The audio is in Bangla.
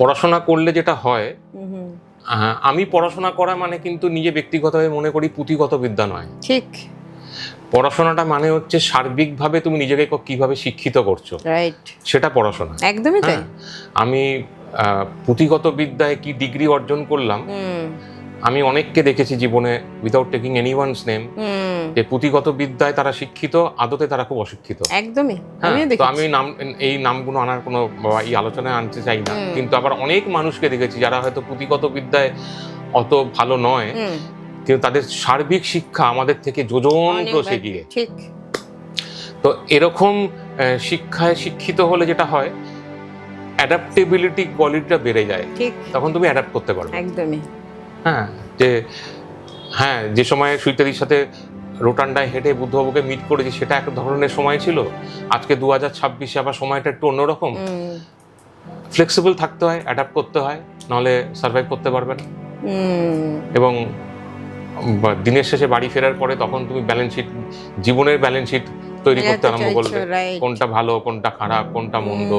পড়াশোনা করলে যেটা হয়, আমি পড়াশোনা করা মানে কিন্তু নিজে ব্যক্তিগতভাবে মনে করি পুঁথিগত বিদ্যা নয়। ঠিক। পড়াশোনাটা মানে হচ্ছে সার্বিকভাবে তুমি নিজেকে কিভাবে শিক্ষিত করছো, রাইট, সেটা পড়াশোনা। একদমই তাই। আমি পুঁথিগত বিদ্যায় কি ডিগ্রি অর্জন করলাম, আমি অনেককে দেখেছি জীবনে, উইদাউট টেকিং এনিওয়ানস নেম, যে পুঁথিগত বিদ্যায় তারা শিক্ষিত, আদতে তারা খুব অশিক্ষিত। একদমই। তো আমি এই নামগুলো আনার কোনো এই আলোচনায় আনতে চাই না, কিন্তু আবার অনেক মানুষকে দেখেছি যারা হয়তো পুঁথিগত বিদ্যায় অত ভালো নয়, কিন্তু তাদের সার্বিক শিক্ষা আমাদের থেকে যোজন ক্রোশে গিয়ে। ঠিক। তো এরকম শিক্ষায় শিক্ষিত হলে যেটা হয়, অ্যাডাপ্টেবিলিটি কোয়ালিটিটা বেড়ে যায়। ঠিক। তখন তুমি অ্যাডাপ্ট করতে পারবে। একদমই। যে সময় সুইতাদির সাথে রোটান্ডায় হেঁটে বুদ্ধবাবুকে মিট করেছি, সেটা এক ধরনের সময় ছিল। আজকে 2026-এ আবার সময়টা একটু অন্যরকম। ফ্লেক্সিবল থাকতে হয়, অ্যাডাপ্ট করতে হয়, নাহলে সার্ভাইভ করতে পারবে না। এবং দিনের শেষে বাড়ি ফেরার পরে তখন তুমি ব্যালেন্স শিট, জীবনের ব্যালেন্স শিট তৈরি করতে আরম্ভ করবে, কোনটা ভালো, কোনটা খারাপ, কোনটা মন্দ।